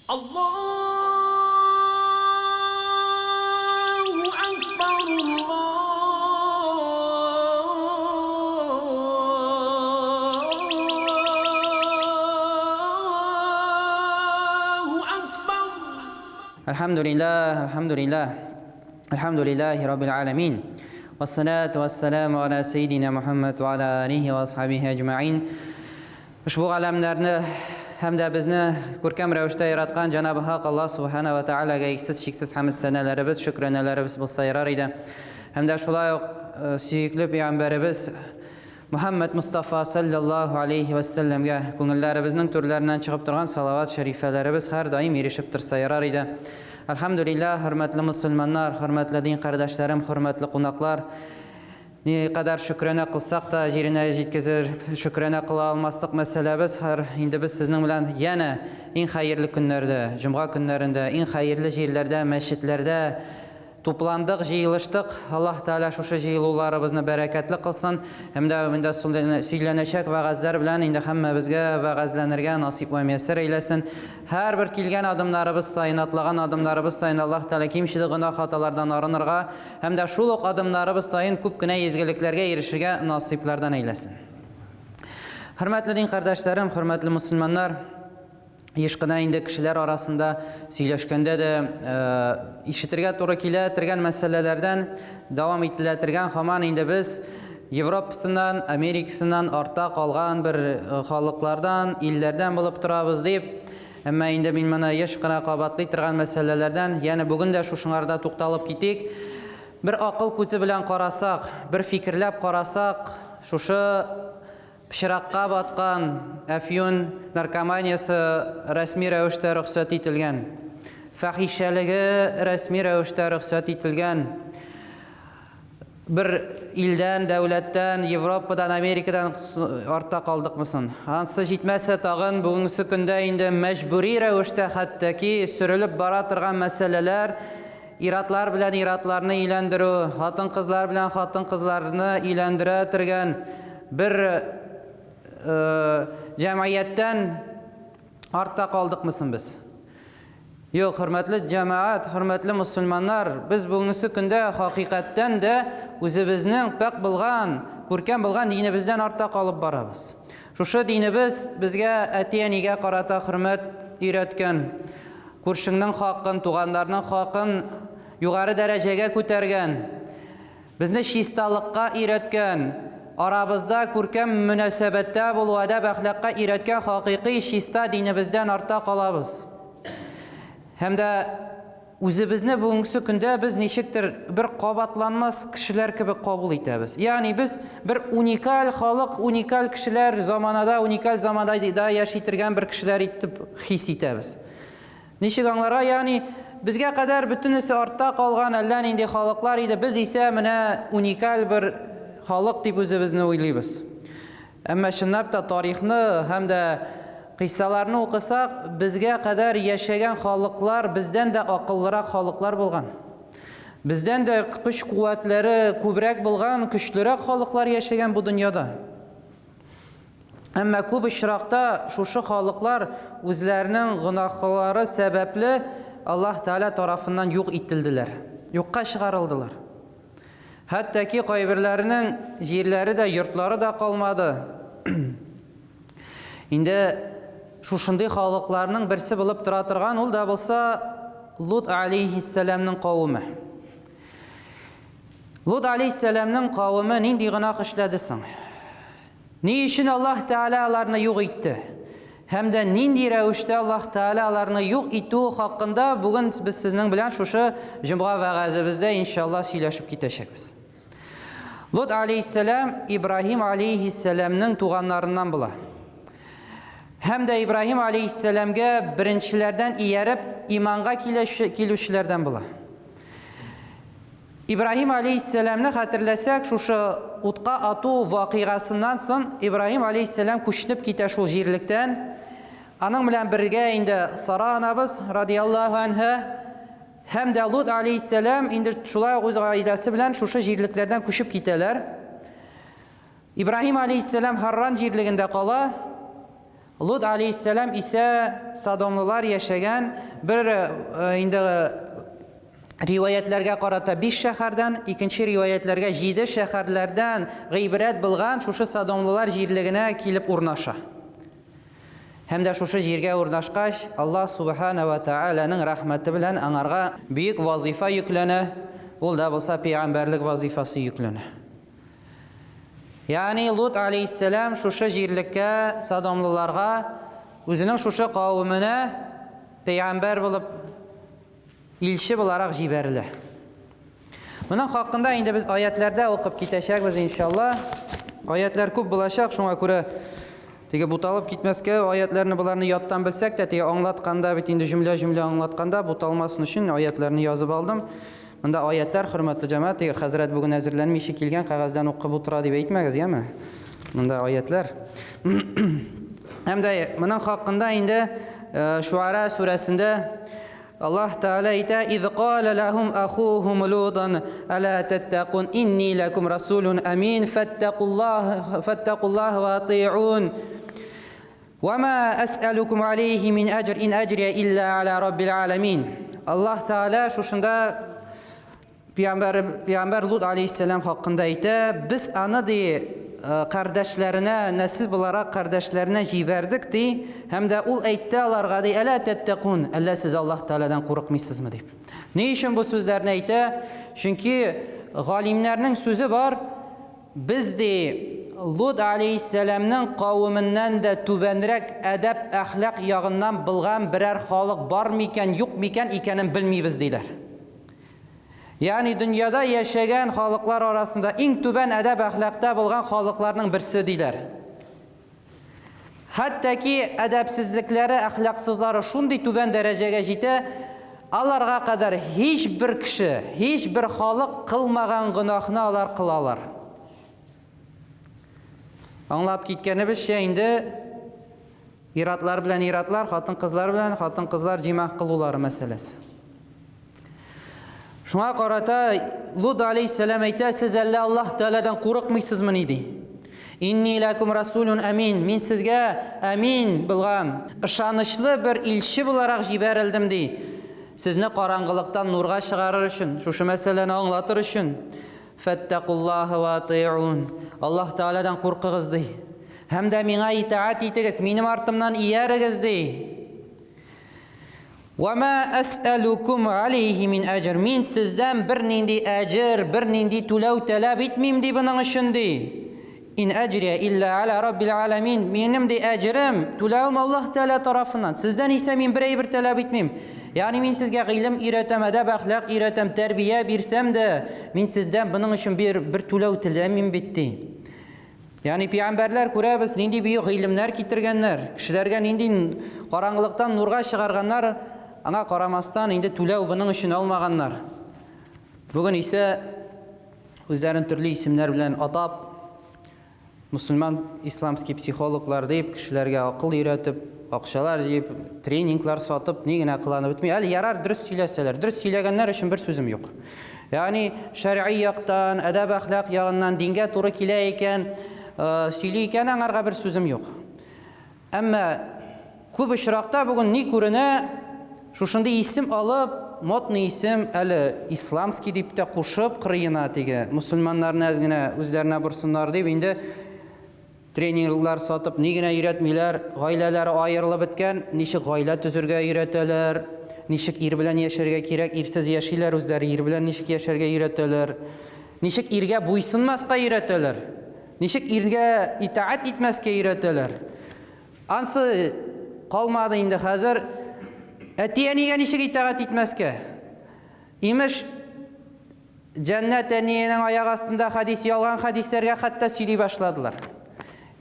Allahu Ekber, Allahu Ekber. Elhamdülillahi Rabbil alemin. Vessalatu vesselamu ala seyyidina Muhammed ve ala alihi ve ashabihi ecma'in. Ushbu alamlarni hamda bizni ko'rkam ravishda yaratgan Janob Haq Alloh subhanahu va taolaga cheksiz hamd sanalarimiz, shukranalarimiz bo'lsa yarar edi. Hamda shulay suyukli payg'ambarimiz Muhammad Mustafa sallallohu alayhi va sallamga ko'ngillarimizning turlaridan chiqib turgan salovat sharifalarimiz har doim erishib tursa yarar edi. Elhamdülillah, hürmetli Müslümanlar, hürmetli din kardeşlerim, hürmetli konaklar. Ne kadar şükrene kılsak da yerine yetkizir, şükrene kıla almaslık meselemiz her indi biz sizinle bilen yine en hayırlı günlerde, cuma günlerinde, en hayırlı yerlerde, meşritlerde toplandık, jıyılıştık. Allah Teala şu jıyılılarımızı bereketli kılsın. Hem de söylenecek vaazlar bilen indi hem bizge vaazlanırga nasip ve müyesser eylesin. Her bir kilgen adımlarımız sayın, atlagan adımlarımız sayın Allah Teala kimşili günah hatalardan arınırga hem de şuluk adımlarımız sayın küp güne yezgeliklerge erişirge nasiplerden eylesin. Hürmetli din kardeşlerim, hürmetli Müslümanlar, Yeşkına indi kişiler arasında söyleşkende de işitirge doğru kiletirgen meselelerden devam etiletirgen haman indi biz Avrupa'sından, Amerika'sından orta kalgan bir halklardan, illerden bulup durabız deyip ama indi bilmene yeşkına kabatlı itirgen meselelerden yani bugün de şu şunlarda to'xtalib gitik. Bir akıl ko'zi bilen qarasak, bir fikirlep qarasak, şu pişirakka batkan afyun narkomaniyasi resmi ravishda ruxsat etilgan. Fahişaligi resmi ravishda ruxsat etilgan. Bir ilden, davlatdan, Yevropadan, Amerikadan ortda qoldiqmisin? Hansı yetmasa tag'in bugungi kunda endi majburiy ravishda hattoki surilib bora turgan masalalar iratlar bilan iratlarni uylantiruv, xotin qizlar bilan xotin qizlarni uylantira turgan bir cemiyetten ortda qoldiqmisin biz? Yok, hürmetli cemaat, hürmetli Müslümanlar, biz bugungi kunda hakikatten de o'zimizning pek bilgan, ko'rkam bilgan dinimizdan ortda qolib boramiz. Shu dinimiz bizga atiyaniga qarata hurmat o'rgatgan, ko'rshingning haqqin, tug'anlarning haqqin yuqori darajaga ko'targan, bizni shistalikka o'rgatgan, aramızda ko'rkam munosabatda bo'lib adab axloqqa o'rgatgan haqiqiy shista dinimizdan ortda qolamiz. Hamda o'zimizni bugungi kunda biz nechikdir bir qabatlanmas kishilar kabi qabul etamiz. Ya'ni biz bir unikal xalq, unikal kishilar zamonada, unikal zamonda yashaytirgan bir kishilar etib his etamiz. Nechiganglara ya'ni bizga qadar butunisi ortda qolgan allanindi xalqlar edi, biz esa mana unikal bir xalq deb o'zimizni o'ylaymiz. Ammo shunday tarixni hamda qissalarni o'qisak, bizga qadar yashagan xalqlar bizdan da aqlliroq xalqlar bo'lgan. Bizdan da kuch quvvatlari ko'proq bo'lgan, kuchliroq xalqlar yashagan bu dunyoda. Ammo ko'p ishroqda shu xalqlar o'zlarining gunohlari sababli Alloh Taala tomonidan yo'q etildilar, yo'qqa chiqarildilar. Hattoki qo'ybirlarining yerlari da, yurtlari da qolmadi. Endi shu shunday xalqlarning birisi bo'lib tura turgan ul da bo'lsa Lut alayhissalamning qavmi. Lut alayhissalamning qavmi nindi gunoh ishladi so'ng? Ne uchun Alloh Taala ularni yo'q etdi? Hamda nindi ravishda Alloh Taala ularni yo'q etuvi haqida bugun biz sizning bilan shu juma va'zimizda inshaalloh so'ylashib ketishamiz. Lut alayhissalam İbrahim alayhissalamning tug'anlaridan bo'lar. Hamda İbrahim alayhissalamga birinchilardan iyarib iymonga keluvchilardan bo'lar. İbrahim alayhissalamni xatirlasak, shu o'tqa atuv voqeasidan so'ng İbrahim alayhissalam ko'chinib ketadi shu yerlikdan. Aning bilan birga endi Sara onamiz radhiyallohu anha hamda Lut alayhissalam endi shular o'z oilasi bilan shu yerliklardan ko'chib ketadilar. İbrahim alayhissalam Harran yerligida qolar. Lut aleyhisselam ise Sodomlular yaşagan bir indi rivoyatlarga qarata 5 shahardan, ikkinchi rivoyatlarga 7 shaharlardan g'ibrat bilgan şuşu Sodomlular yerligine kelib o'rnasha. Hamda şuşu yerga o'rnashqach, Alloh subhanahu va taolaning rahmati bilan anarga buyuk vazifa yuklana, bo'lda bo'lsa payg'ambarlik vazifasi yuklana. Ya'ni Lut aleyhisselam şuşu yerlikka Sodomlularga o'zining şuşu qavmini payg'ambar bo'lib ilşi olarak jiberildi. Bunun hakkında indi biz ayetlerde okup gideceğiz inşallah. Ayetler көп bulaşak. Şuna göre tege butalıp gitmezke ayetlerini bularını yattan bilsek de tege anlatkanda bitinde cümle anlatkanda butalmasın için ayetlerini yazıp aldım. Bunda ayetler hürmetli cemaat tege Hazret bugün hazırlanmış kilgen kağızdan okup otura diye etmeyiz ya mı? Bunda ayetler. Hem de bunun hakkında indi Şuara suresinde Allah Teala ite iz qala lahum akhuhum lutan ala tattaqun inni lakum rasulun amin fattaqullaha ve ati'un ve ma as'alukum alayhi min ecr in ecriye illa ala rabbil alamin. Allah Teala şuşunda Peygamber Lut aleyhisselam hakkında ite biz ana diye kardeşlerine, nesil olarak kardeşlerine jiberdik di. Hem de ul aytdi alarga di ala tattakun. Allah siz Allah Teala'dan korkmuyorsunuz mu deyip. Ne için bu sözlerini aytdi? Çünkü galimlerinin sözü var. Biz de Lut aleyhisselamның kavminden de tübenrek edep, ahlak yağından bilgan birer halık var miken, yok miken ikenin bilmeyiz deyler. Yani dünyada yaşayan halklar arasında en tüben edep ahlakta bulgan halklarının birisi deyler. Hatta ki edepsizlikleri, ahlaksızları şundi tüben dereceye jete, alarga kadar hiçbir kişi, hiçbir halk kılmagan günahını alar kılalar. Anlap gitkenimiz şey indi, iratlar bilen iratlar, hatın kızlar bilen hatın kızlar cimaq kılıları meselesi. Şuna qarata Lut aleyhisselam aytdi, siz Allah Teala'dan qorqmaysizmi deydi. İnni lakum rasulun amin. Men sizga amin bilgan, ishonishli bir elchi olarak jiberildim deydi. Sizni qorong'ilikdan nurga chiqarir uchun, shu masalani anglatir uchun fattaqullaha va ati'un. Allah Teala'dan qo'rqigiz deydi. Hamda menga itoat etigiz, mening ortimdan iyarigiz deydi. وَمَا أَسْأَلُكُمْ عَلَيْهِ مِنْ أَجْرٍ. Men sizden bir nindi ecir, bir nindi tulav talab etmeyim di bunun için di. İn ecriye illa ala rabbil alamin. Benim de ecrim, tulavım Allah Teala tarafından. Sizden ise men bir talab etmeyim. Yani men sizge ilim öğretem, edep, ahlak öğretem, terbiye birsem de men sizden bunun için bir tulav tilemeyim bitti. Yani peygamberler kurabız nindi büyük ilimler kitirgenler. Kişilerge nindi karanlıktan nurga çıkarganlar. Ana qaramasdan indi tulav bunun için olmaganlar. Bugün ise özlerin türlü isimler bilen atap Müslüman İslamski psikologlar deyip kişilerge akıl öğretip, akşalar deyip, treningler satıp negine kılanı bitmiyor. Ali yarar dürüst söyleseler. Dürüst söyleyenler için bir sözüm yok. Yani şer'i yaktan, edeb ahlak yağından dinge doğru kileyken, söyleyken anarga bir sözüm yok. Ama köp işrakta bugün ne kuruna şuşunda isim alıp, modni isim ali İslamski deyip de koşup kırıyına tege. Müslümanların azgine özlerine bursunlar deyip indi treningler satıp negine öğretmeyler, gaileleri ayrılıp bitken, nişik gaile tüzürge öğreteler, nişik ir bilen yaşarga kerek, irsiz yaşaylar özleri, ir bilen nişik yaşarga öğreteler, nişik irge buysunmaska öğreteler, nişik irge itaat etmeske öğreteler. Ansı kalmadı indi hazır, etiyenigen nişik itaat etmeske. İmiş, cennet eniyenin ayak astında hadis, yalgan hadislerge hatta söyley başladılar.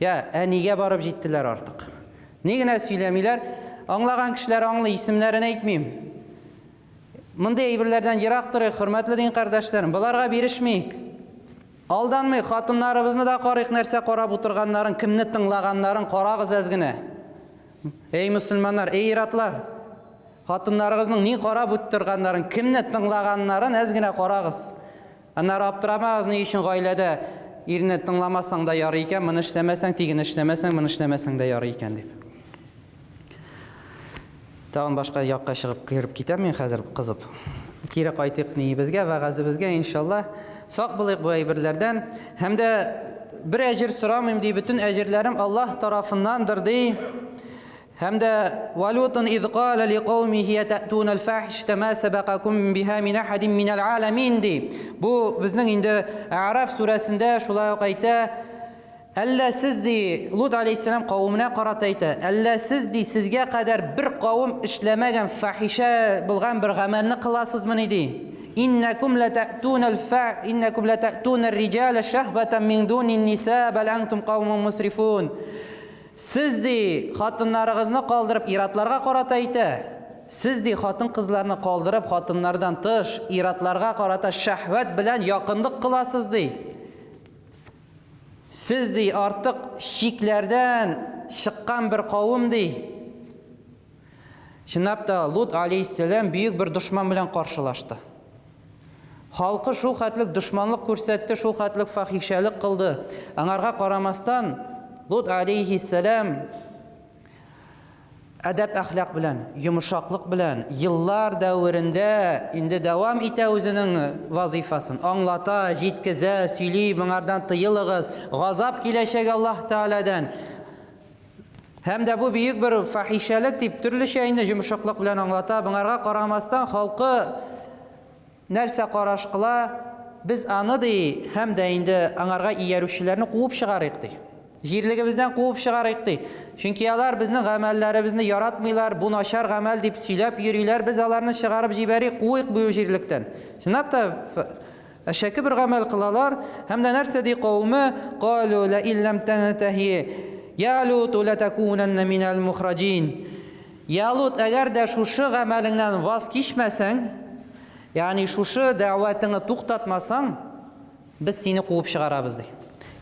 Ya eniye barıp jittiler artık. Negine söylemiler? Anlagan kişiler anlı isimlerini aytmayayım. Mınday eybirlerden yiraktır, hürmetli din kardeşlerim. Bularga birişmeyik. Aldanmayık, hatınlarımızını da qarayıq nerse qarab oturganların, kimni tınlaganların qarağız ezgine. Ey Müslümanlar, ey iratlar. Hatınlarımızın ne qarab oturganların, kimni tınlaganların ezgine qarağız. Anlar aptıramağız ne işin gailede irini tınlamasan da yarı iken, bunu işlemesen, tigini işlemesen, bunu işlemesen de yarı iken deyip. Тагын башка якка чыгып кирип китәм мин хәзер кызып. Кире кайтыйк нибезгә, вәгазыбызга иншаллах. Сак булыйк бу әйберләрдән. Һәм дә бер әҗр сорамыйм ди, бөтен әҗрләрем Аллаһ тарафыннандыр ди. Һәм дә валутан из қала лиқаумихи ятатуна алфахишата ма сабақакум биха мин ахадин минал аламин ди. Бу безнең инде Араф сүрәсендә шулай ук әйтә. Әллә сез ди Лут алейһиссалам кавымына карата әйтә. Әллә сез ди сезгә кадәр бер кавым эшләмәгән фахиша булган бер гамәлне кыласызмыни ди. إنكم لتأتون الرجال شهوة من دون النساء بل أنتم قوم مسرفون. Siz di хатыннарыгызны калдырып иратларга карата әйтә. Siz di хатын кызларны калдырып хатыннардан тыш иратларга карата шәһвәт белән якынлык кыласыз ди. Siz di артык шикләрдән чыккан бер кавым ди. Чынлап та Лут алейһиссалам бүйек бер дошман белән каршылашты. Халкы шул хәтлек дошманлык күрсәтте, шул хәтлек фахишалык кылды. Аңарга карамастан Лут алейһиссалам әдәп әхлак белән, йомшаклык белән еллар дәврендә инде дәвам итә үзенең вазифасын. Аңлата, җиткезә, сөйли, моңардан тыелыгыз, газап киләчәк Аллаһ Тааладан. Һәм дә бу бүйек бер фахишалык дип төрлечә инде йомшаклык белән аңлата. Моңарга карамастан халкы нәрсә караш кыла, без аны ди, һәм дә инде аңарга иярүчеләрне куып чыгарыйк ди. Җирлегебездән куып чыгарыйк ди. Чөнки алар безнең гамәлләребезне яратмыйлар, бу начар гамәл дип сөйләп йөриләр, без аларны чыгарып җибәрик, куыйк бу җирлектән. Чынлап та шәке бер гамәл кылалар, һәм дә нәрсә ди кавме, قالوا لئن لم تنتهي يا لوط لتكونن من المخرجين. Я Лут, әгәр дә шушы гамәлеңнән ваз кичмәсәң, ягъни шушы дәватыңны туктатмасаң, без сине куып чыгарабыз ди.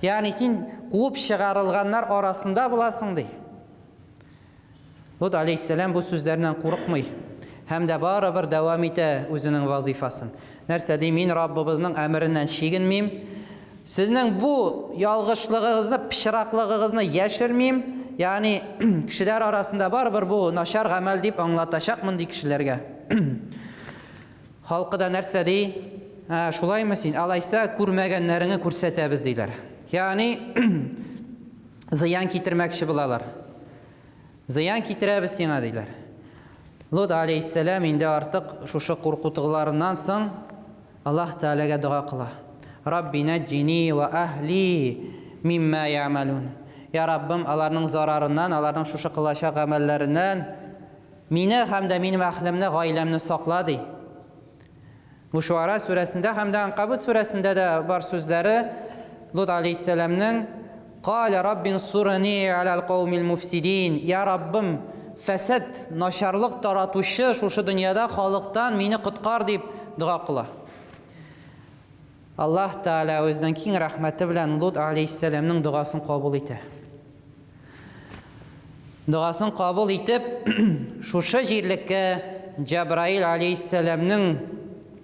Ягъни син куып чыгарылганнар арасында буласың ди. Лут алейһиссалам бу сүзләрнән курыкмый, һәм дә барыбер дәвам итә үзенең вазифасын. Нәрсә ди, мин Раббыбызның әмереннән чигенмим. Сезнең бу ялгышлыгыгызны, пычраклыгыгызны яшермим. Ягъни кешеләр арасында барыбер бу начар гамәл дип аңлатачакмын ди кешеләргә. Халкы да нәрсә ди? Шулаймы син? Алайса күрмәгәннәреңне күрсәтәбез диләр. Ягъни зыян китермәкче булалар. Зыян китерәбез сиңа диләр. Лут алейһиссалам инде артык шушы куркутуларыннан соң Аллаһ Таалагә дуа кыла. Рабби наджини ва ахли мимма яъмалун. Я Раббым, аларның зарарыннан, аларның шушы кылачак гамәлләреннән мине һәм дә минем әхлемне, гаиләмне сакла ди. Бу Шуара сүрәсендә һәм дә Анкабут сүрәсендә дә бар сүзләре Лут алейһиссаламның «Қала Раббин сурани алал қаумил муфсидин». Я Раббым, фәсәд, начарлык таратучы шушы дөньяда халыктан мине коткар дип дуа кыла. Аллаһ Таала үзенең киң рәхмәте белән Лут алейһиссаламның дуасын кабул итә. Дуасын кабул итеп, шушы җирлеккә Җабраил алейһиссаламның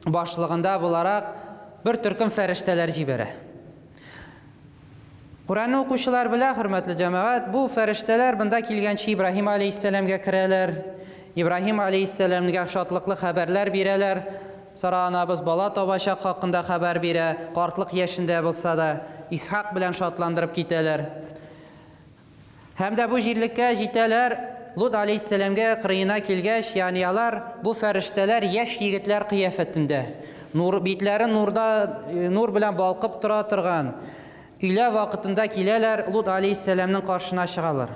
башлыгында буларак бер төркем фәрештәләр җибәрә. Куранны укучылар белә, хөрмәтле җәмәгать, бу фәрештәләр монда килгәнче Ибраһим алейһиссаламга керәләр. Ибраһим алейһиссаламга шатлыклы хәбәрләр бирәләр. Сара анабыз бала табачак хакында хәбәр бирә. Картлык яшендә булса да Исхак белән шатландырып китәләр. Һәм дә бу җирлеккә җитәләр. Лут алейһиссаламга кырыена килгәч, ягъни алар бу фәрештәләр яшь егетләр кыяфәтендә. Нур битләре нур белән балкып тора торган. Өйлә вакытында киләләр, Лут алейһиссаламның каршына чыгалар.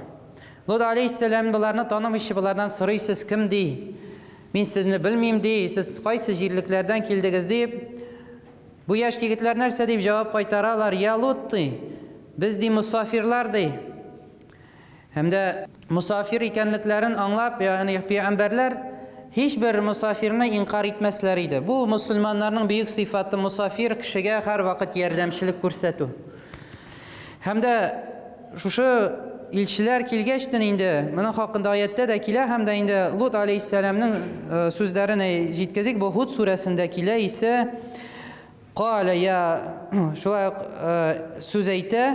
Лут алейһиссалам буларны танымыйчы, булардан сорый, сез кем ди? Мин сезне белмим ди, сез кайсы җирлекләрдән килдегез дип. Бу яшь егетләр нәрсә дип җавап кайтаралар? Я Лут ди, без ди мусафирлар ди. Һәм дә мусафир икәнлекләрен аңлап, ягъни пәйгамбәрләр һичбер мусафирны инкар итмәсләр иде. Бу мусульманнарның бөек сыйфаты, мусафир кешегә һәрвакыт ярдәмчелек күрсәтү. Һәм дә шушы илчеләр килгәчтен инде, моның хакында аятта да килә, һәм дә инде Лут алейһиссаламның сүзләрен җиткезик. Бу Худ сүрәсендә килә исә, «Кала я...» шулай сүз әйтә,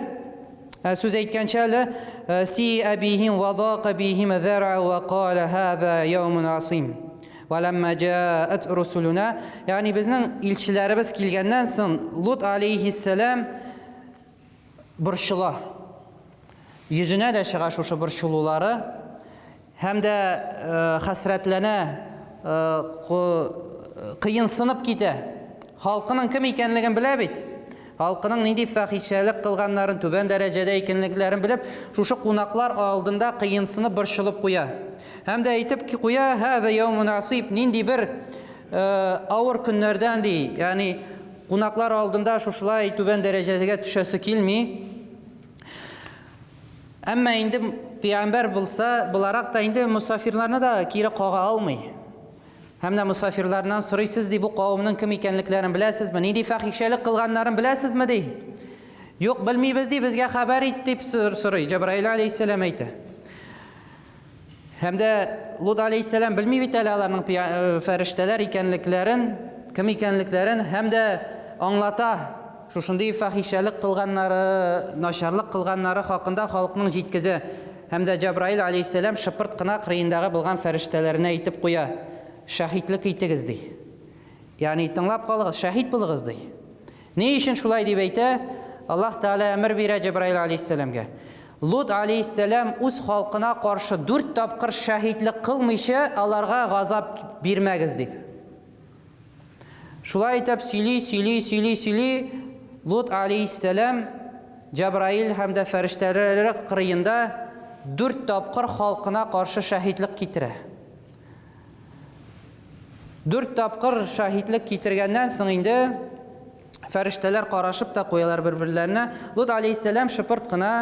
Söz aytgancha si abihim wa daqa bihim zar'a wa qala hada yawmun asim. وَلَمَّا جَاءَتْ رُسُلُنَا Yani bizning elchilarimiz kelgandan so'ng Lut alayhissalom burshila. Yüzüne de çığa şu burşululari hamda hasratlana qiyinsınib kete. Xalqining kim ekanligini bilabit. Xalqining nidey fahishalik qilganlarini, tuban darajada ekanliklarini bilib, şu qonaqlar oldinda qiyinsınib burshilib qo'ya. Hamda aytibki qo'ya hada yawmun asib, nindi bir ağır kunlardan dey. Yani qonaqlar oldinda şuşulay tuban darajasiga tushasi kelmay. Ama indi peygamber bulsa, bularak da indi musafirlarni da kiri qağa almay. Hamda musafirlardan so'raysiz dey, bu qavmning kim ekanliklarini bilasizmi? Nidey fahishalik qilganlarini bilasizmi dey. Yo'q, bilmaymiz dey, bizga xabar et deb so'ray. Jibril alayhissalom aytdi. Hamda Lut alayhissalom bilmay bitalalarning farishtalar ekanliklarini, kim ekanliklarini hamda anglata. Şuşunday fahişalik qilganlari, nasharlik qilganlari haqında xalqning jetkizi. Hamda Jibril alayhissalom shipirtqina qirindagi bo'lgan farishtalarni aytib qo'ya. Shahidlik etigiz dey. Ya'ni tinglab qoling'iz, shahid bo'ling'iz dey. Ne uchun shulay deb aytdi? Alloh taolo amr berdi Jibril alayhissalomga. Lut alayhissalom o'z xalqina qarshi 4 topqir shahidlik qilmishi, ularga g'azab bermagiz deb. Shulay aytib sili Lut alayhissalom Jibril hamda farishtalari qiriyinda 4 topqir xalqina qarshi shahidlik ketira. 4 topqir shahidlik ketirgandan so'ng endi farishtalar qarashib da qo'yalar bir-birlarine. Lut alayhissalom shipirtqina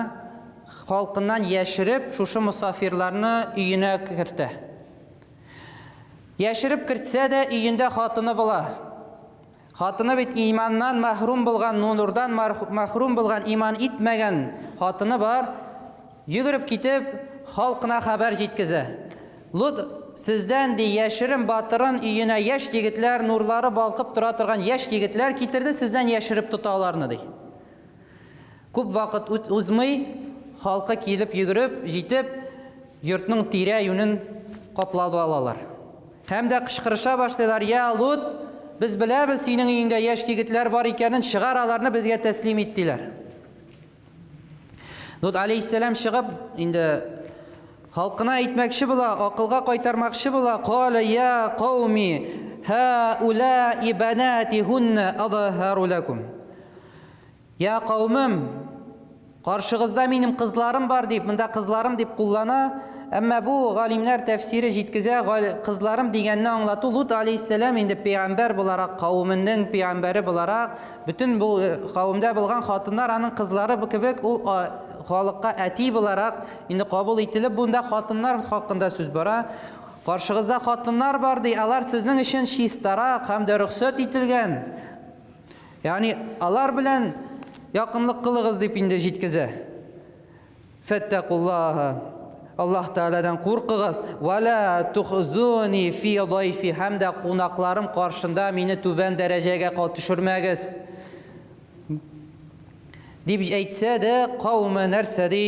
xalqindan yashirib, şu musafirlarni uyine kirdi. Yashirib kirtsa da uyinda xotini bo'la. Xotini bit imandan mahrum bo'lgan, nurdan mahrum bo'lgan, iman etmagan xotini bor. Yugurib ketib, xalqina xabar jetkizi. Lut sizdan de yashirin botirin uyine yash yigitlar, nurlari balqib tura turgan yash yigitlar ketirdi, sizdan yashirib tutolarni dey. Ko'p vaqt o'tmay xalqqa kelib yugurib, jetib yurtning tira-yunin qoplab olalar. Hamda qishqirisha başlaylar: "Ya Lut, biz bilamiz sening uyingda yash yigitlar bor ekanini, shigar alarni bizga taslim etdilar." Lut alayhissalom chiqib, endi xalqina aytmoqchi bo'la, aqlga qaytarmoqchi bo'la: "Qala ya qawmi, haula'i banatihunna adharu lakum." Ya qavmim, qarshig'izda mening qizlarim bor deb, bunda qizlarim deb qo'llana. Ama bu galimler tefsiri jetkize kızlarım deganni anlatı. Lut alayhissalom endi peygamber olarak, kavmining peygamberi olarak, bütün bu kavimde bulgan xotinlar aning qizlari bu kibik ul xalqqa atib olarak endi qabul etilib, bunda xotinlar haqında söz bora. Qarshig'izda xotinlar bor dey, alar sizning uchun shistaroq hamda ruxsat etilgan. Ya'ni alar bilan yaqinlik qiling'iz deb endi jetkize. Fattaqulloha, Allah Teala'dan qo'rqig'iz. Va la tukhzuni fi dayfi, hamda qonaqlarim qarshında meni tuban darajaga tushirmagiz deb aytsa-da, qavmi narsadi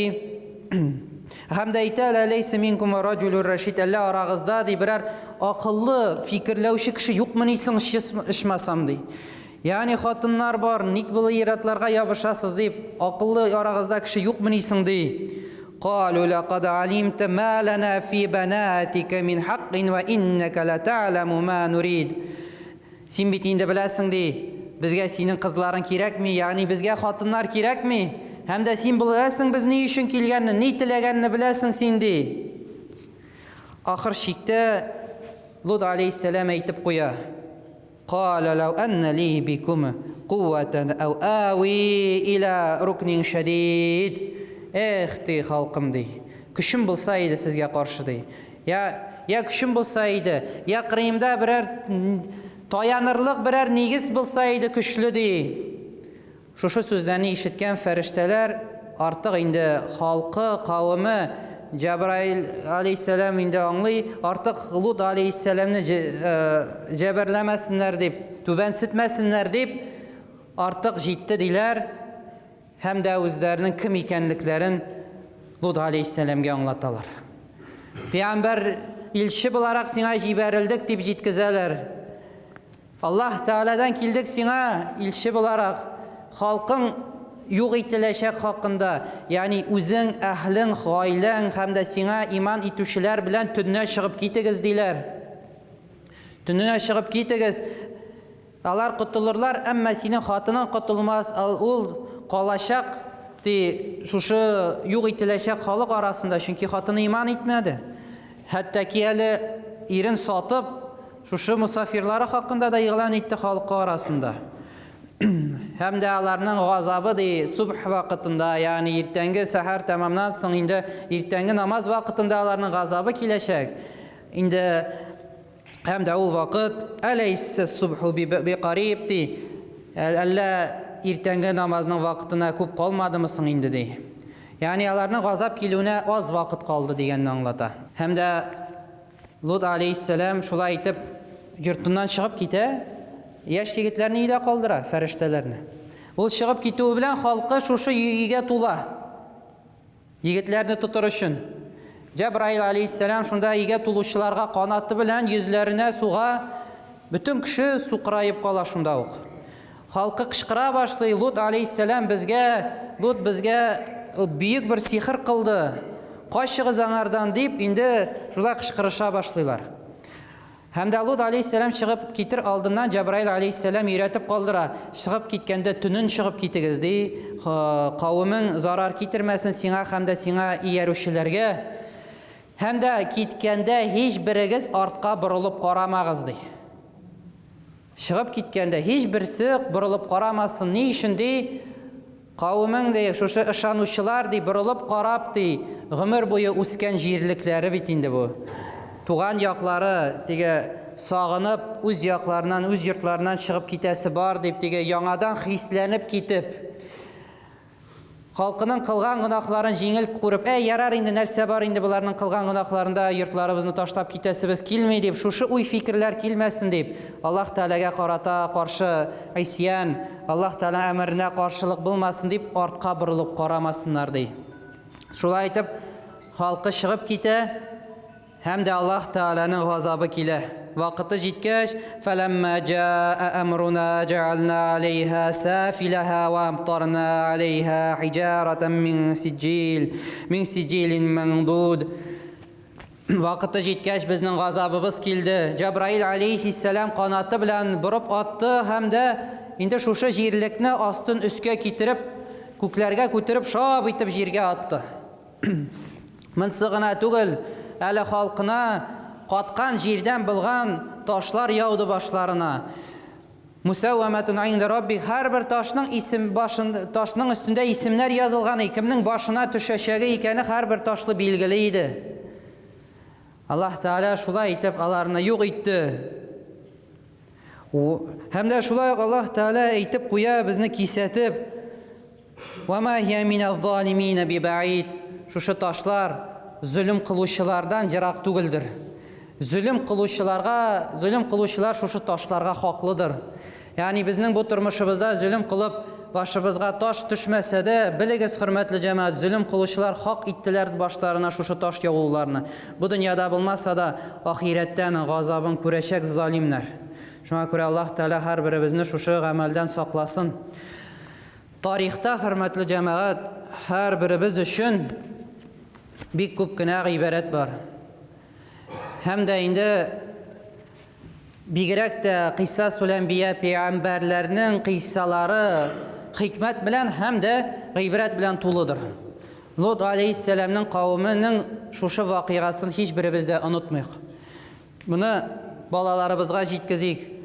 hamda aytala laysa minkum rajulun rashid, alla orag'izda de birar aqlli fikrlovchi kishi yo'qmi deysiz, ishmasam dey. Ya'ni xotinlar bor, nik bu yaratlarga yopishasiz deb aqlli orag'izda kishi yo'qmi deysiz dey. قالوا لقد علمت ما لنا في بناتك من حق وإنك لتعلم ما نريد. Sen bitinde bilasin dey, bizga sening qizlaring kerakmi? Ya'ni bizga xotinlar kerakmi? Hamda sen bilasin biz ne uchun kelganini, ne tilaganini bilasin sen dey. Oxir shikda Lut alayhissalom aytib qo'ya: "Qala law anna li bikum quwwatan aw awi ila ruknin shadid." Ehti xalqim dey, kushim bo'lsaydi sizga qarshi dey. Ya kushim bo'lsaydi, ya qirimda birer toyanirlik birer negiz bo'lsaydi kuchli dey. Shu so'zlarni eshitgan farishtalar ortiq endi xalqi, qavmi Jibril alayhissalom endi anglay, ortiq Lut alayhissalomni jabrlamasinlar deb, tubansitmasinlar deb ortiq jetdi deylar. hem de özlerinin kim ikenliklerin Lut aleyhisselamga anlatalar. Peygamber ilçi bularak sana jiberildik deyip jitkizeler. Allah Teala'dan kildik sana ilçi bularak halkın yok itileşek hakkında, yani üzün, ahlin, ailen hem de sana iman itüşüler bilen tünne çıkıp gittigiz diler. Tünne çıkıp gittigiz. Alar kutulurlar ama senin hatının kutulmaz. Ol kalaşak di şuşu yok itileşek halk arasında çünkü hatını iman etmedi. Hatta ki hele irin satıp şuşu misafirleri hakkında da ilan etti halkı arasında. Hem de alarının gazabı di subh vakitinde, yani irtengi seher tamamdan sonra indi irtengi namaz vakitinde alarının gazabı kileşek. İndi hem de o vakit eleyse subhu bi qarib di. Allah irtengi namazının vakitine kup kalmadı mısın indi di. Yani alarının gazap kilune az vakit kaldı diyenini anlata. Hem de Lut aleyhisselam şula aytip yurtundan çıkıp gite. Yaş yigitlerini iyide kaldıra, feriştelerini. Ol çıkıp gittiği bilen halkı şuşu yiğige tula. Yigitlerini tuturuşun. Cebrail aleyhisselam şunda yiğige tuluşlarga kanattı bilen yüzlerine suğa bütün kişi suqrayıp kala şunda ok. Halkı kışkıra başlıyor. Lut aleyhisselam bizge büyük bir sihir kıldı. Kaçığız anardan deyip indi şurada kışkırışa başlıyorlar. Hem de Lut aleyhisselam çıkıp gitir aldından Cebrail aleyhisselam üretip kaldıra. Çıkıp gitkende tünün çıkıp gittigiz dey. Kavmin zarar getirmesin sana hem de sana iyeruşilerge. Hem de gitkende hiçbirigiz artka burulup karamağız dey. Çıkıp gitkende hiçbirisi burulup karamasın. Ne için dey? Kavmin dey, şuşu ışanuşçılar dey, burulup karap dey. Ömür boyu usken jirlikleri bitindi bu. Tuğan yakları dige sağınıp öz yaklarından, öz yurtlarından çıkıp gitesi var deyip dige yanadan hislenip gitip halkının kılgan günahların jengil kurup yarar indi nerse var indi bularının kılgan günahlarında yurtlarımızı taşlap gitesimiz kilmey deyip şuşu uy fikirler kilmesin deyip Allah Teala'ga karata karşı isyan, Allah Teala emrine karşılık bulmasın deyip artka burulup karamasınlar deyip. Şulay aytıp halkı çıkıp gite. Hem de Allah Teala'nın gazabı kile. Vakıtı jitkeş. فَلَمَّا جَاءَ أَمْرُنَا جَعَلْنَا عَلَيْهَا سَافِلَهَا وَأَمْطَرْنَا عَلَيْهَا حِجَارَةً مِنْ سِجِيلٍ مَنْضُودٍ. Vakıtı jitkeş bizning gazabımız kildi. Cebrail aleyhisselam kanatı bilen burup attı. Hem de indi şuşu jirlikni astın üske kitirip köklerge kötürüp şab itip jirge attı. Mınsıgına tugul Əli halkına qatqan jirdən bilğan taşlar yağdı başlarına. Musavvamatun indi Rabbi, her bir taşının üstünde isimler yazılğan, kimnin başına düşeceği ikeni her bir taşlı bilgiliydi. Allah Teala şulay itip alarını yok etti. Hem de şulay Allah Teala itip kuya bizni kisetip وَمَا هِيَ مِنَ الظَّالِمِينَ بِبَعِيدٍ. Şu taşlar zulüm kıluşçılardan jirak tugildir. Zulüm kıluşçılar şu taşlarga haklıdır. Yani bizning bu turmuşumuzda zulüm kılıp başımızga taş düşmese de biligiz hürmetli cemaat, zulüm kıluşçılar hak ittiler başlarına şu taş yağulularını. Bu dünyada bulmazsa da ahiretten gazabın kureşek zalimler. Şuna göre Allah Teala her birimizni şu amelden saklasın. Tarihte hürmetli cemaat her birimiz için bir küp günah ibaret var. Hem de indi bigirek de Qissas-ul Enbiya peygamberlerinin qissaları hikmet bilen hem de gıybret bilen tuludur. Lut aleyhisselamның kavminin şuşu vakıgasını hiçbirimiz de unutmayıq. Bunu balalarımızga jitkizik.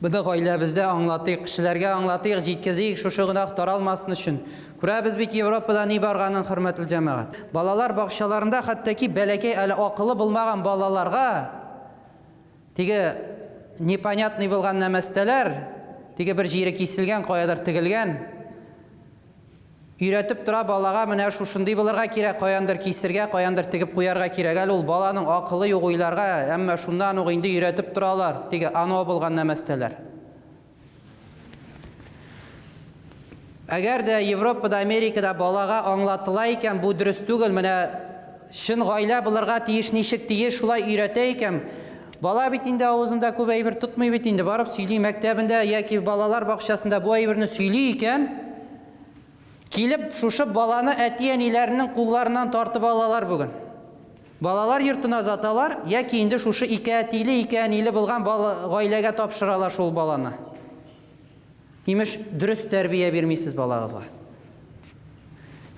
Bunu gailebizde anlatıyıq, kişilerge anlatıyıq, jitkizik, şuşu günah taralmasın için. Kura biz bit Evropadan iyi barganın hürmetli cemaat. Balalar bakşalarında hatta ki belekey eli akıllı bulmagan balalarga tege непонятный bulgan nemesteler tege bir jiri kesilgen, koyadır tigilgen üretip tura balaga mine şuşunday bulurga kirek, koyandır kesirge, koyandır tigip koyarga kirek. Ol balanın akıllı yoğuylarga ama şundan oğuyunda üretip turalar tege ana bulgan nemesteler. Agar da Yevropada, Amerikada balaga аңлатыла икән, бу дөрес түгел, менә шын гаилә булырга тиеш, ничек тиеш, шулай өйрәтә икән. Бала бит инде авызында күп әйбер тотмый бит инде, барып сөйли мәктәбендә яки балалар бакчасында бу әйберне сөйли икән. Килеп шушы баланы әти-әниләренең кулларыннан тартып алалар бүген. Балалар йортына заталар, яки инде шушы ике әтиле, ике әниле булган гаиләгә тапшыралар шул баланы. Имеш, дөрес тәрбия бирмисез балагызга.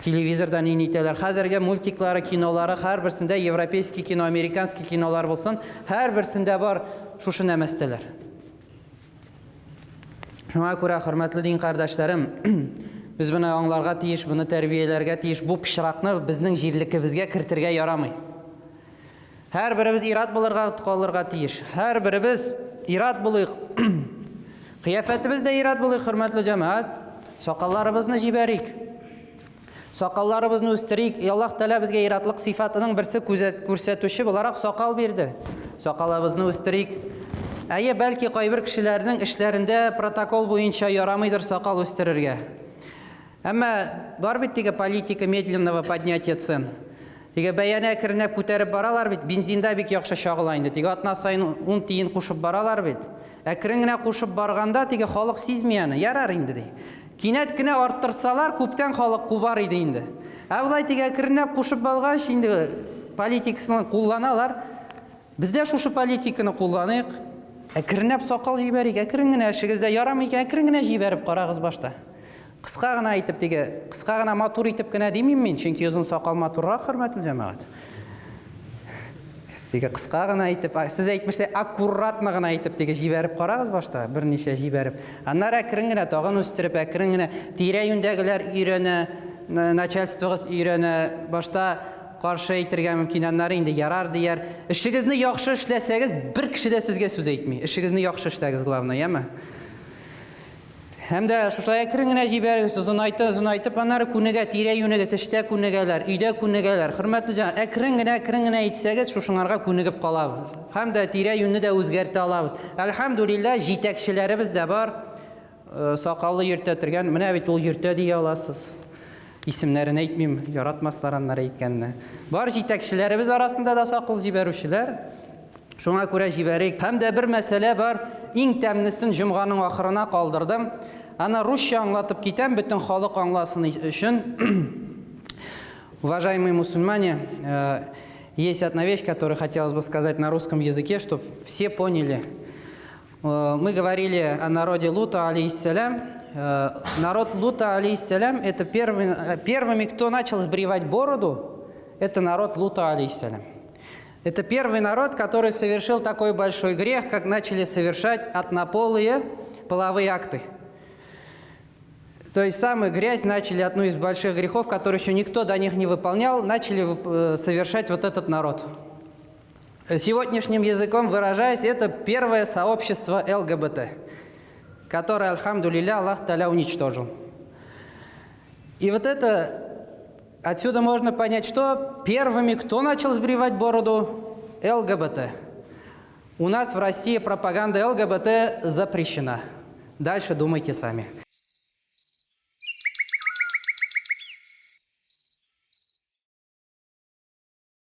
Телевизордан инитәләр. Хәзергә мультиклары, кинолары һәрберсендә европейский кино, американский кинолар булсын, һәрберсендә бар шушы нәмәстәләр. Шуңа күрә, хөрмәтле дин кардәшләрем, без моны аңларга тиеш, моны тәрбияләргә тиеш, бу пычракны безнең җирлекебезгә кертергә ярамый. Һәрберебез ират булырга калырга тиеш. Һәрберебез ират булыйк. Кыяфәтебез дә ират булыйк, хөрмәтле җәмәгать. Сакалларыбызны җибәрик. Сакалларыбызны үстерик. Аллаһ Тәала безгә иратлык сифатының берсе күрсәтүче буларак сакал бирде. Сакалыбызны үстерик. Әйе, бәлки кайбер кешеләрнең эшләрендә протокол буенча ярамыйдыр сакал үстерергә. Әмма бар бит теге политика медленного поднятия цен. Теге бәяне әкренләп күтәреп баралар бит, бензинда бик яхшы чагыла инде. Теге атна сайын 10 тиен кушып баралар бит. Әкрен генә кушып барганда теге халык сизми аны, ярар инде ди. Кинәт кенә арттырсалар, күптән халык кубар иде инде. Ә булай теге әкренләп кушып балгач инде политикасын кулланалар. Без дә шушы политиканы кулланыйк. Әкренләп сакал җибәрик, әкрен генә эшегездә ярамый икән, әкрен генә җибәреп карагыз башта. Кыска гына әйтеп теге, кыска гына матур итеп кенә димим мин, чөнки озын сакал матуррак, хөрмәтле җәмәгать. Теге кыска гына әйтеп, сез әйтмешсез, аккуратны гына әйтеп теге җибәреп карагыз башта, берничә җибәреп. Аннары әкрен генә тагын үстереп, әкрен генә тирә-юньдәгеләр өйрәнә, начальствогыз өйрәнә, башта каршы әйтергә мөмкин, аннары инде ярар дияр. Эшегезне яхшы эшләсәгез, бер кеше дә сезгә сүз әйтми. Эшегезне яхшы эшләгез, главное, яме? Һәм дә шулай әкрен генә җибәрегез, озын айтып, аннары күнегә, тирә-юнегез, эштә күнегәләр, өйдә күнегәләр. Хөрмәтле җан, әкрен генә әйтсәгез, шушыңарга күнегеп калабыз. Һәм дә тирә-юнне дә үзгәртә алабыз. Әлхәмдүлилләһ, җитәкчеләребез дә бар. Сакаллы йөртә торган, менә бит ул йөртә дия аласыз. Исемнәрен әйтмим, яратмаслар аннары әйткәнне. Бар җитәкчеләребез арасында да сакал җибәрүчеләр. Шуңа күрә җибәрик. Һәм дә бер мәсьәлә бар, иң тәмнесен җомганың ахырына калдырдым. Ана русча аңлатып китәм, бөтен халык аңласын өчен. Уважаемые мусульмане, есть одна вещь, которую хотелось бы сказать на русском языке, чтобы все поняли. Мы говорили о народе Лута, алейхиссалям. Народ Лута, алейхиссалям, это первыми, кто начал сбривать бороду, это народ Лута, алейхиссалям. Это первый народ, который совершил такой большой грех, как начали совершать однополые половые акты. То есть самую грязь начали, одну из больших грехов, которые еще никто до них не выполнял, начали совершать вот этот народ. Сегодняшним языком выражаясь, это первое сообщество ЛГБТ, которое, альхамдулилля, Аллах Та'аля уничтожил. И вот это, отсюда можно понять, что первыми, кто начал сбривать бороду, ЛГБТ. У нас в России пропаганда ЛГБТ запрещена. Дальше думайте сами.